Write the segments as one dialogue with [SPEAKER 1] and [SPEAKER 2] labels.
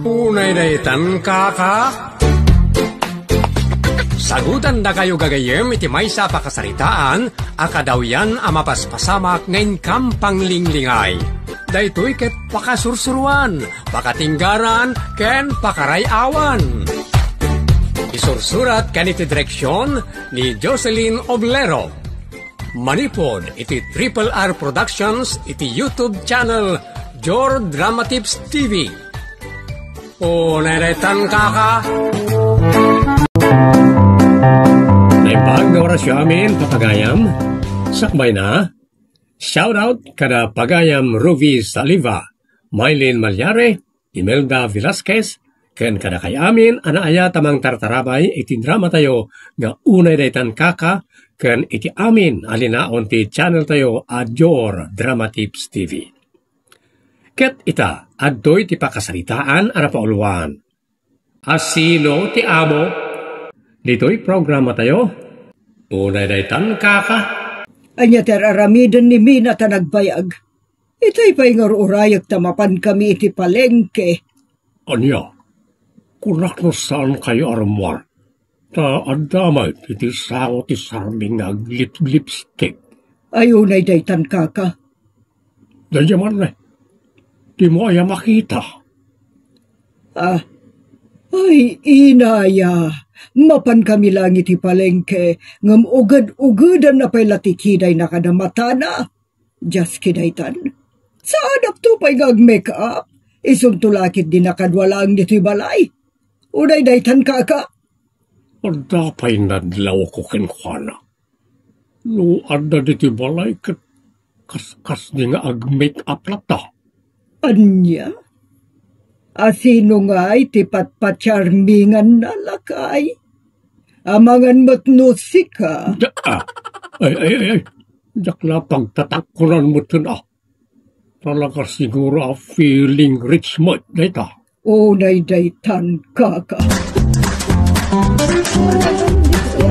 [SPEAKER 1] Unay daytan kaka. Sagutan na kayo gagayem iti maysa pakasaritaan, akadaw yan amapaspasamak ngayon kampang linglingay. Daytoy ket pakasursuruan, pakatinggaran, ken pakarayawan. Isursurat kaniti direksyon ni Jocelyn Oblero. Manipod iti Triple R Productions iti YouTube channel Jor Drama Tips TV. O naretan kaka. Naibag na orasyo amin papagayam. Sakbay na. Shoutout kada pagayam Ruby Saliva, Mylene Malyare, Imelda Velasquez, ken kada kay amin anaaya tamang tartarabay iti drama tayo nga unay daytan kaka ken iti amin alinaon ti channel tayo Jor Drama Tips TV. Ket ita adtoy ti pakasaritaan ara pauluan. Asino ti amo? Dito'y programa tayo. Unay daytan kaka.
[SPEAKER 2] Anya teraramidan ni Mina ta nagbayag. Itay pa'y ngarurayak tamapan kami iti palengke.
[SPEAKER 1] Anya, kunak no saan kayo armwar? Ta adamay iti sango ti sarming aglip-lipstick.
[SPEAKER 2] Ayunay daytan kaka.
[SPEAKER 1] Danyaman na. Di mo aya makita.
[SPEAKER 2] Ay inaya. Mapan kami lang iti palengke, ngam ugad-ugadan na pa'y latikiday na kadamata na. Just kidaytan. Saan to pa'y gag-make up? Isuntulakit din nakadwalang dito'y balay. Unay daytan kaka.
[SPEAKER 1] Ada pa'y nadlaw ko kenkwana. Luad na dito'y balay kas di nga ag-make up lata.
[SPEAKER 2] Anya? Asino nga iti patpacharmingan na lakay? Amangan matnusik ka.
[SPEAKER 1] Ay. Dakla pagtatakuran mo ito na. Talaga siguro feeling rich mo. Dayta.
[SPEAKER 2] Unay daytan kaka.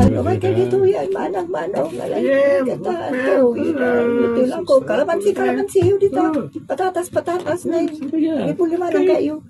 [SPEAKER 2] Naman kayo dito yan, manang-manong. Ito lang ko, kalamansi yun dito. Patatas na yun. Ipulima lang kayo.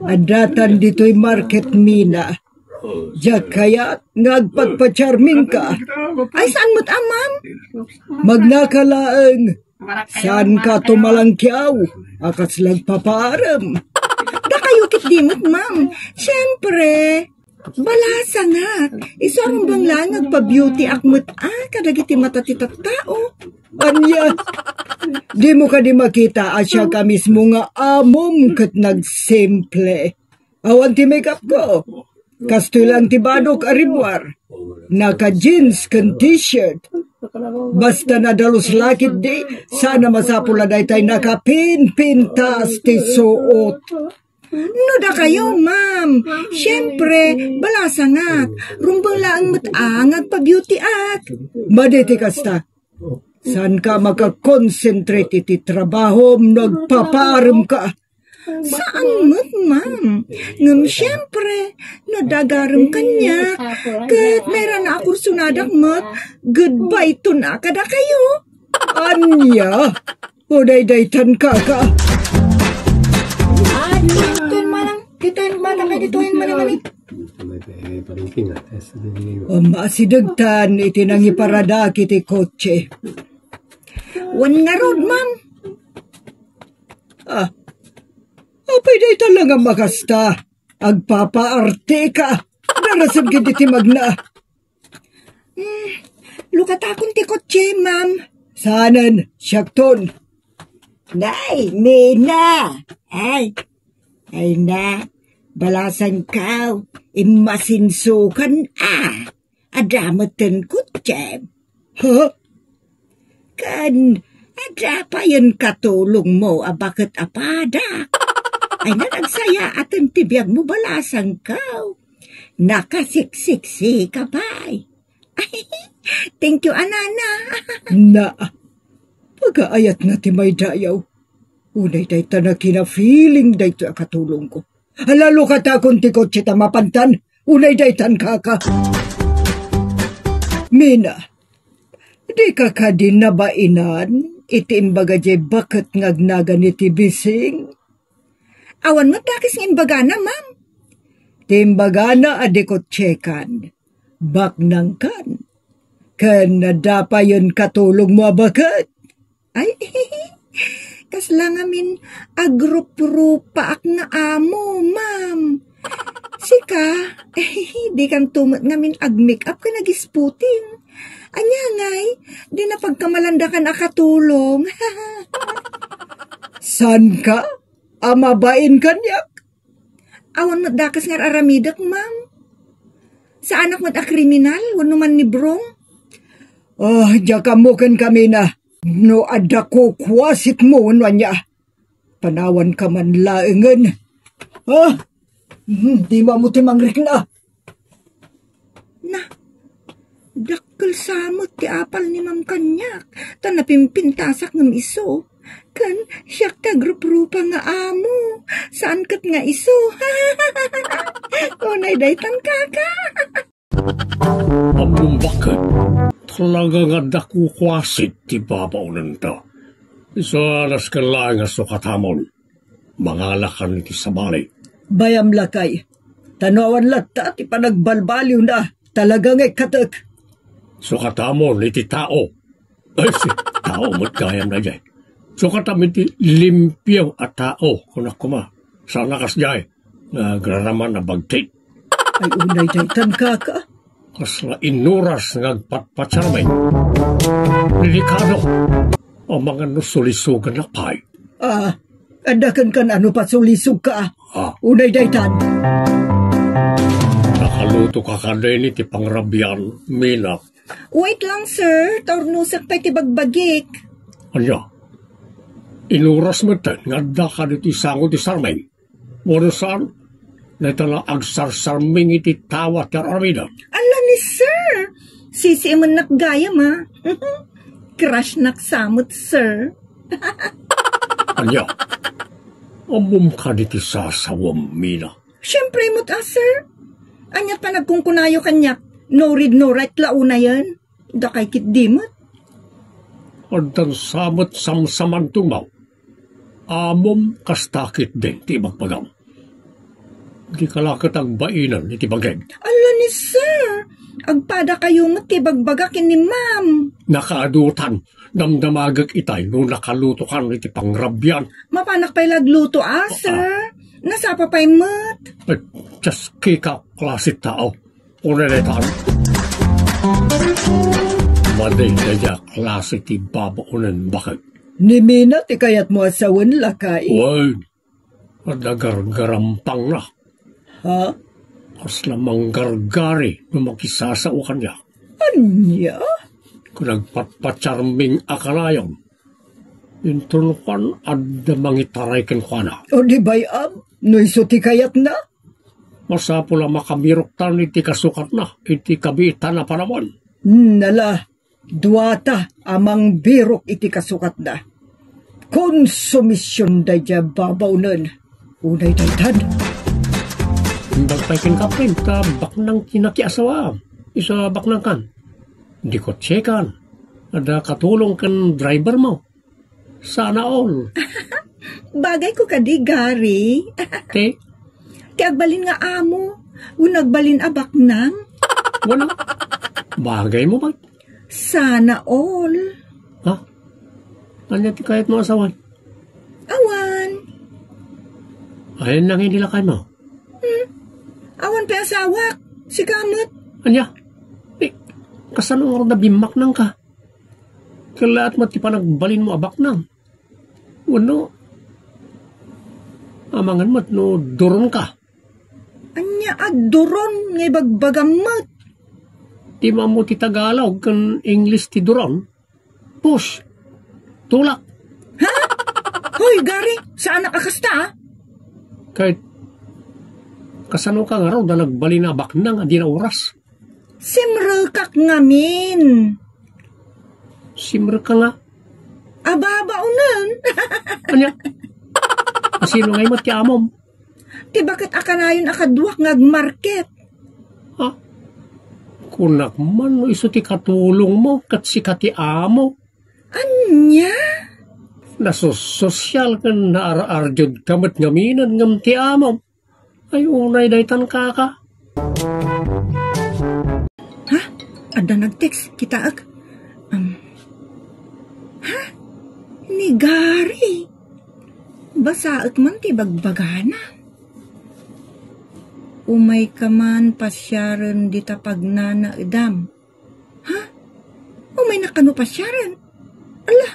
[SPEAKER 2] Adatan dito'y market mina. Diyak kaya nagpagpacharming ka. Ay, saan mo't amam? Magnakalaang. Saan ka tumalangkyaw? Akas lang paparam. Da kayo kitdimot, ma'am. Siyempre. Balasa nga. Isarong bang lang nagpa-beauty akmut kadagiti mata ti tao. Anya, di mo ka di makita asya ka mismo nga amom kat nagsimple. Awan ti makeup ko. Kasto lang ti badok aribwar. Naka-jeans kan t-shirt. Basta nadalos lakit di, sana masapula day tayo nakapin-pintas ti suot. No da kayo, ma'am. Siyempre, balasa nga. Rumbang lang matangag pa beauty at. Maditi kasta. San ka makakonsentrate iti trabaho nagpaparam ka? Saan mo't, ma'am? Ngam siyempre, nadagaram kanya. Kat meron na akursunadak mo't, goodbye to na kada kayo. Anya, uday-daytan ka ka. Dito'y manang kayo, dito'y manang. Masidagtan, iti nang iparadak iti kotse. Wan nga road, ma'am. Apay day talaga makasta. Agpapaarte ka. Narasab ka diti magna. Lukatakon ti kotse, ma'am. Sanan, syakton. Nay, Mina. Ay na. Balasan ka, imasinsukan adamatan kutse. Kan, adapayan katulong mo bakit apada. Ay nagsaya atan tibiyag mo balasan ka. Nakasiksiksi ka pa'y. Thank you, anana. Na, pag-aayat na ti may dayaw. Unay day ta na kina-feeling day to akatulong ko. Lalo ka ta kung ti kotse ta mapantan. Unay day tan kaka. Mina, di ka ka din nabainan? Iti imbaga jay bakit ngagnagan iti bising? Awan mo takis ng imbagana, ma'am. Timbagana adikot tsekan. Baknang kan. Kanada pa yun katulong mo bakit? Ay, kasla ngamin agrup-rupa ak na amo, ma'am. Sika, di kan tumot ngamin ag-make-up ka nagisputin. Anya ngay, di na pagkamalandakan akatulong. San ka? Amabain kanyak? Awan mo dakas nga aramidak, ma'am. Sa anak mo't a kriminal, wano man ni Brong? Jakamukan kami na. No ada ko kwasit mo, wano niya. Panawan ka man laengan. Di mamuti mangrik na. Na, dakkel samot ti apal ni Ma'am Kanyak. Tanapimpintasak ng iso. Kan, siyak ta grup-rupa nga amo. Saan kat nga iso? Tunay daytan kaka.
[SPEAKER 1] Among bakit? Talaga nga dakukwasit ti babaunan ta. Isa alas ka lang nga sukatamon. Mangalakan iti sabali.
[SPEAKER 2] Bayam lakay. Tanawan lata ti panagbalbaliw na. Talagang katek.
[SPEAKER 1] Sukatamon iti tao. Ay, si tao mo't kayam na jay. Sukatam iti limpyaw at tao. Kunak kuma. Sa nakas jay. Nagraraman na bagtit.
[SPEAKER 2] Ay unay daytan kaka.
[SPEAKER 1] Kasla inuras ngagpatpatsarmay. Delikado. O mga nusulisugan na pay.
[SPEAKER 2] Adakan kan ano pa sulisog ka. Unay daytan.
[SPEAKER 1] Nakaluto ka kanini ti pangrabian, Mina.
[SPEAKER 2] Wait lang, sir. Taurnusak pa ti bagbagik.
[SPEAKER 1] Anya? Inuras mo ten, nga ka dito isango ti sarmeng. Wano saan? Naitala agsarsarming iti tawa ti aramidan.
[SPEAKER 2] Ala ni sir. Sisi mo nakgaya ma. Crush naksamot, sir.
[SPEAKER 1] Anya? Amum ka dito sasawam, Mina.
[SPEAKER 2] Siyempre mo't sir. Anyat pa nagkungkunayo kanyak. No read no write launa yan. Dakay kit dimot.
[SPEAKER 1] Andan samot samsaman tumaw. Amom kastakit din ti magpagam. Di kalakot ang bainan iti bagay.
[SPEAKER 2] Ala ni sir. Agpada kayo mo ti bagbagakin ni ma'am.
[SPEAKER 1] Nakaadutan. Damdamagag itay no nakaluto kan iti pangrabyan.
[SPEAKER 2] Mapanak pa'y lagluto sir. Nasapa pa'y mat.
[SPEAKER 1] Ay, just kika klasit tao. Unanetan. Maday na niya klase ti babaunan bakit.
[SPEAKER 2] Ni Mina ti kayat mo asawan lakay.
[SPEAKER 1] Uy, adagar-garampang na.
[SPEAKER 2] Ha?
[SPEAKER 1] Kas lamang gargari no makisasao kanya.
[SPEAKER 2] Anya?
[SPEAKER 1] Kung nagpatpatsarming akalayon, intulukan at mangitaray ken kwa
[SPEAKER 2] O di bayam? No iso ti kayat na?
[SPEAKER 1] Masapula makamiroktan iti kasukat na, iti kabitan na panamon.
[SPEAKER 2] Nala, duwata amang birok iti kasukat na. Konsumisyon da dya babaunan. Unay daytan.
[SPEAKER 1] Bagpay kapin, ta baknang kinakiasawa. Isa baknang kan. Di ko tsekan. Ada katulong kan driver mo. Sana all.
[SPEAKER 2] Bagay ko kadi, Gary.
[SPEAKER 1] Te?
[SPEAKER 2] Kagbalin nga amo. Unagbalin abak nang.
[SPEAKER 1] Wala. Bagay mo ba?
[SPEAKER 2] Sana all.
[SPEAKER 1] Ha? Ano ti kahit mo asawan?
[SPEAKER 2] Awan.
[SPEAKER 1] Ayun lang hindi lakay mo.
[SPEAKER 2] Awan pa asawak. Si Kamot.
[SPEAKER 1] Anya? Kasano nga na bimak nang ka? Kalaat mo ti panagbalin mo abak nang. Wano? Amangan mo't no duron ka.
[SPEAKER 2] Anya duron ngay bagbagamot.
[SPEAKER 1] Di mo ti Tagalog kan English ti duron. Push. Tulak.
[SPEAKER 2] Ha? Hoy, Gary, saan nakakasta
[SPEAKER 1] Kahit kasano ka nga raw na nagbali na baknang adi na oras.
[SPEAKER 2] Simrukak ngamin.
[SPEAKER 1] Simre ka nga.
[SPEAKER 2] Ababa unan.
[SPEAKER 1] Anya? Sino ngay mo ti amom?
[SPEAKER 2] Ti bakit akanayon akaduak ngagmarket?
[SPEAKER 1] Ha? Kunak man no iso ti katulong mo kat si kati amo.
[SPEAKER 2] Anya?
[SPEAKER 1] Nasosyal ka na ar-arjod kamat ngaminan ngam ti amam. Ay unay daytan kaka.
[SPEAKER 2] Ha? Ada nag-text kita ag. Ha? Ni Gary. Basaak man ti bagbagana. Umay ka man pasyaran di tapag na edam. Ha? Umay nakano pasyaran? Ala,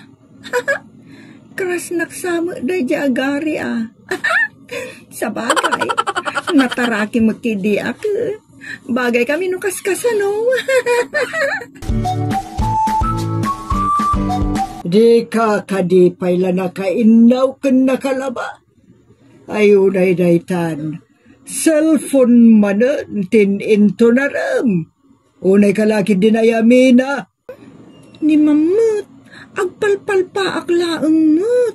[SPEAKER 2] keras naksama da Gary ah. Sa bagay, nataraki magkidi ako. Bagay kami nukas-kasano.
[SPEAKER 3] Di ka kadipay lang nakainaw kan nakalaba. Ayunay daytan. Cellphone manan tin-into na ram. Unay kalaki din ay amina.
[SPEAKER 2] Ni mamut, agpalpalpa aklaang mut.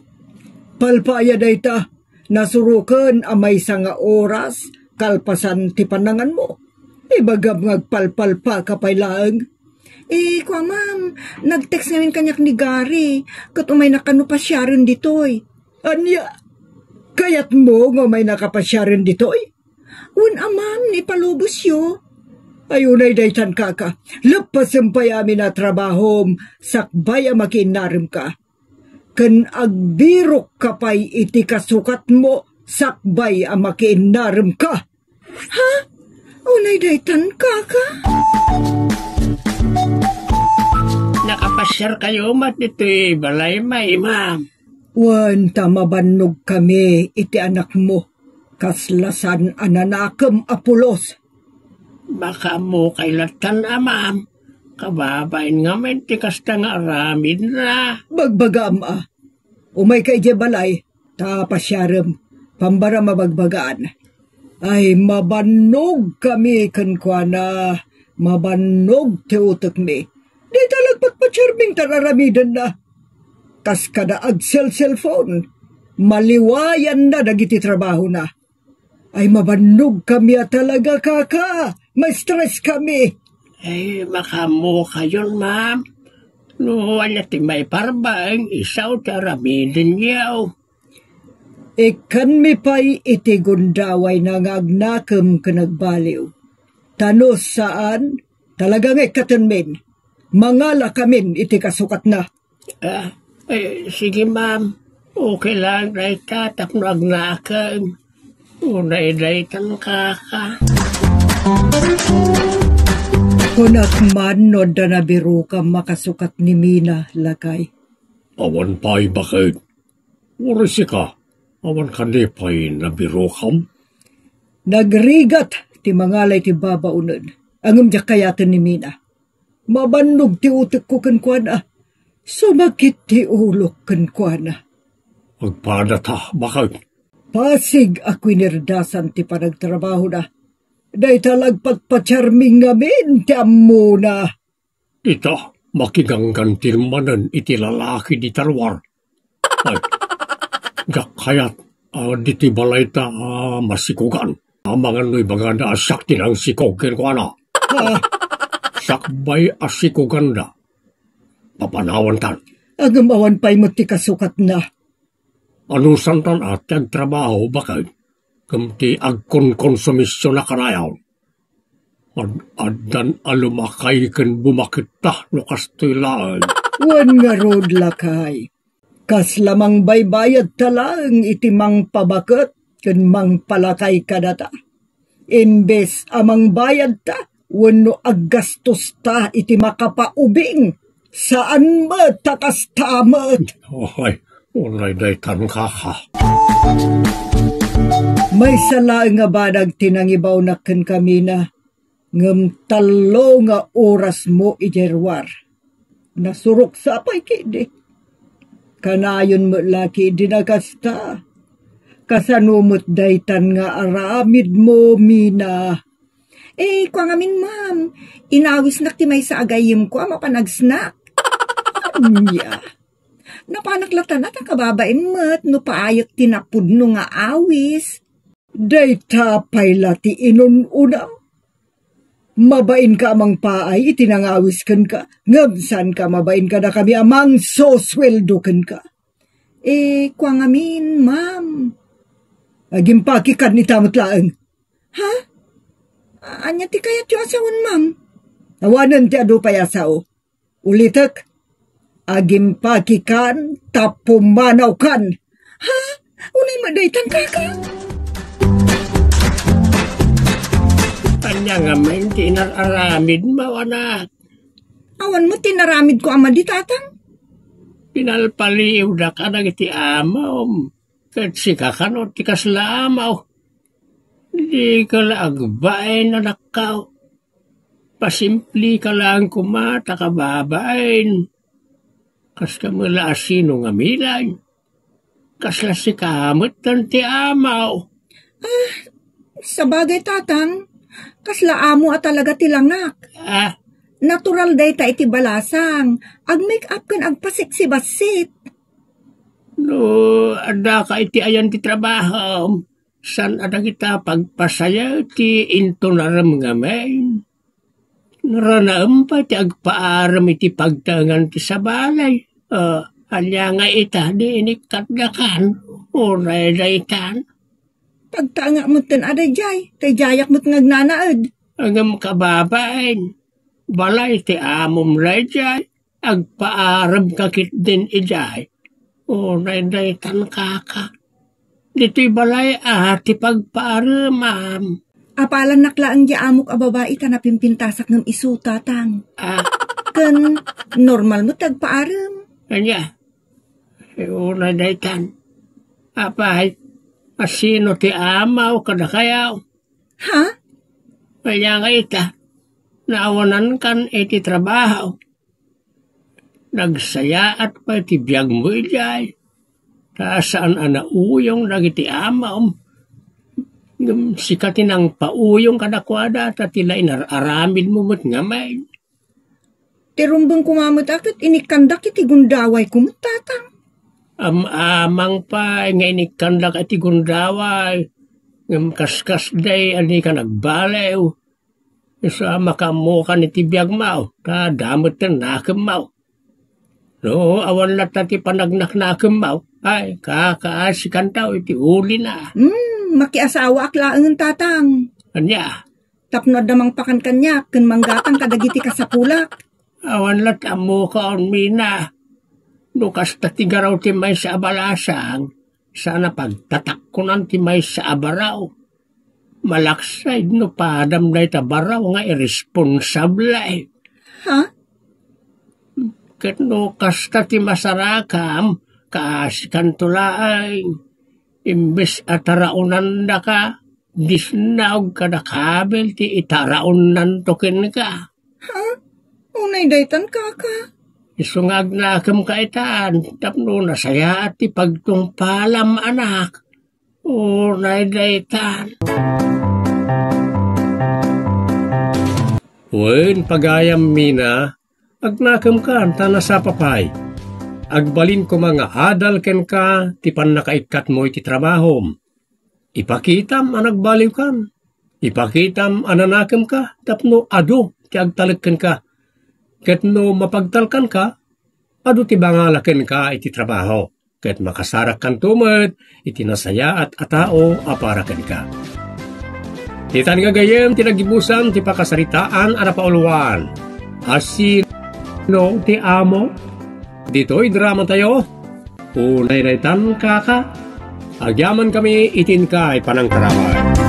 [SPEAKER 3] Palpaya dayta, nasurukan amay nga oras, kalpasan ti panangan mo. Ibagam ngagpalpalpa kapay laang.
[SPEAKER 2] Kwa ma'am, nag-text namin kanyak ni Gary, kat umay nakano pa siya rin ditoy.
[SPEAKER 3] Anya, kayat mo nga may nakapasya rin ditoy?
[SPEAKER 2] Ma'am, ni palubos yo.
[SPEAKER 3] Ayunay daytan kaka, lapasan pa yamin na trabahom, sakbay makinarim ka. Kan agbirok kapay iti kasukat mo, sakbay makinarim ka.
[SPEAKER 2] Ha? Unay daytan kaka?
[SPEAKER 1] Nakapasyar kayo mat ito'y balay may ma'am.
[SPEAKER 3] Wan tamabanog kami iti anak mo. Kaslasan ananakam apulos.
[SPEAKER 1] Baka mo kailatan ma'am. Kababain nga men ti kasta nga aramid na.
[SPEAKER 3] Bagbagam Umay kay balay. Tapasyaram. Pambara mabagbagaan. Ay mabanog kami kankwana. Mabanog ti utak mi. Di talagpat pa charming tararamidan na. Kas kada agsel cellphone. Maliwayan na dagiti trabaho na. Ay mabanog kami talaga kaka. May stress kami.
[SPEAKER 1] Ay makamo kayon ma'am. No wala ti may parbaang isaw taramidin yaw.
[SPEAKER 3] Ikan mi pa'y iti gundaway na ngagnakam kanagbaliw. Tanos saan? Talagang ikatan min. Mangala kamin iti kasukat na.
[SPEAKER 1] Sige ma'am. Okay lang na itatap no agnakan. Unay daytan kaka.
[SPEAKER 3] Kunak man no da nabiru ka makasukat ni Mina lagay.
[SPEAKER 1] Awan pa'y bakit? Urisi ka. Awan kanipay nabiru kam.
[SPEAKER 3] Nagrigat ti mangalay ti babaunan. Angam diya kayatan ni Mina. Mabanog ti utik ko kankwana. Sumakit ti ulok kankwana.
[SPEAKER 1] Agpada ta, bakit?
[SPEAKER 3] Pasig ako inirdasan ti panagtrabaho na. Day talagpagpacharming ngamin ti ammo na.
[SPEAKER 1] Ita, makiganggan tilmanan iti lalaki di tarwar. Ay, gakayat, diti balay ta masikugan. Amangan no'y baganda asak tinang sikogin ko na. Sakbay asikugan na. Papanawan tan.
[SPEAKER 3] Agamawan pa'y mo ti kasukat na.
[SPEAKER 1] Ano santan at trabaho bakit? Kamti agkon-konsumisyon na kanayaw. Adan alumakay kan bumakit ta lukas tulaan.
[SPEAKER 3] Wan nga road lakay. Kas lamang baybayad talang iti mang pabaket kan mang palakay kadata. Imbes amang bayad ta, wano aggastos ta iti makapaubing. Saan mo takas tamat?
[SPEAKER 1] Ay, unay daytan kaka.
[SPEAKER 3] May sala nga badag tinangibaw na ken kami na ngem talo nga oras mo ijerwar. Nasurok sa apay kidi. Kanayon mo laki dinagasta. Kasanumot daytan nga aramid mo, Mina.
[SPEAKER 2] Kwa ngamin, ma'am. Inawis na ti may sa agayim ko, ama panagsnak.
[SPEAKER 3] Nya.
[SPEAKER 2] Napanaklatan at ang kababain mo't no paayot tinapud no nga awis.
[SPEAKER 3] Dayta payla ti inununam. Mabain ka amang paay, itinangawis kan ka. Ngamsan ka mabain ka na kami amang sosweldo kan ka.
[SPEAKER 2] Kwa ngamin, ma'am.
[SPEAKER 3] Agimpakikan ni tamot laeng.
[SPEAKER 2] Ha? Anya ti kayat yung asawan, ma'am?
[SPEAKER 3] Awanan ti adu payasao. Ulitek, agimpakikan tapumanaw kan.
[SPEAKER 2] Ha? Unay madaytan kaka?
[SPEAKER 1] Kanya nga may tinararamid mo, anak.
[SPEAKER 2] Awan mo tinaramid ko ama di tatang?
[SPEAKER 1] Pinalpaliw na ka na iti amaw. Kat si kakano ti kaslamaw. Di ka laagbain na nakaw. Pasimpli ka lang kumata kababain. Kas ka mula asino nga milay. Kasla si kamot ng ti amaw.
[SPEAKER 2] Sa bagay tatang, kasla amo at talaga tilangak. Natural day ta iti balasang. Ag-make up kan agpasiksibasit.
[SPEAKER 1] No, ada ka iti ayan ti trabaho. San ada kita pagpasaya ti into naram nga main. Naranaam pa ti agpaaram iti pagtangan ti sabalay. Alya nga ita di inikatdakan. Uray daytan.
[SPEAKER 2] Pagtanga mo ten aday jay. Tay jayak mo't ngagnanaad.
[SPEAKER 1] Agam kababain. Balay ti amom rajay. Agpaaram kakit din ijay. Uray daytan kaka. Dito'y balay ti pagpaaram, ma'am.
[SPEAKER 2] Apalan naklaan di amok a babae ta napimpintasak ng isu tatang. Kan normal mo tagpaaram.
[SPEAKER 1] Kanya. Uray daytan. Apay. Asino ti amaw kada kayaw.
[SPEAKER 2] Ha?
[SPEAKER 1] Kaya nga ita. Naawanan kan iti trabaho. Nagsaya at pa iti biyag mo ijay. Saan uyong nagiti amaw. Sikatin ang pauyong kadakwada at tila inararamid mo mo't ngamay.
[SPEAKER 2] Tirumbang kumamot akit inikandak iti gundaway kumot tatang.
[SPEAKER 1] Amang pa nga inikandak iti gundaway. Kaskas day ani ka nagbalew. Isa makamukan iti biyag mau. Kadamot na nakamaw. No, awan lat ti panagnak-nakam mau. Ay, kakaasikan tao iti uli na.
[SPEAKER 2] Makiasawa aklaan ng tatang.
[SPEAKER 1] Anya?
[SPEAKER 2] Tapnod namang pakan kanya, kun manggatang kadagiti kasapulak.
[SPEAKER 1] Awan lat amo kaon mina. Nukas tatigaraw ti may sa abalasang. Sana pagtatakkunan ti may sa abaraw. Malaksay no padam na itabaraw nga irresponsable.
[SPEAKER 2] Ha?
[SPEAKER 1] Ket no kasta ti masarakam, kaasikan tulaay. Imbes ataraunan na ka, disnaog ka na kabel ti itaraunan token ka.
[SPEAKER 2] Ha? Unay daytan kaka?
[SPEAKER 1] Isungag na akam kaitan, tapno nasaya at ti pagtungpalam anak. Unay daytan. Wen pagayam mina, agnakam ka tana sa papay. Agbalin ko mga adal ken ka, ti pan nakaikat mo iti trabahom. Ipakitam anagbaliw kan. Ipakitam ananakam ka, tapno adu ti agtalagkan ka. Ket no mapagtalkan ka, adu ti bangalaken ka iti trabaho. Ket makasarak kan tumet, iti nasaya at atao aparaken ka. Titan nga gayem tinagibusan ti pakasaritaan ara pauluan. Asino ti amo? Dito'y drama tayo. Unay daytan kaka. Agyaman kami itin ka ay panangkaraway.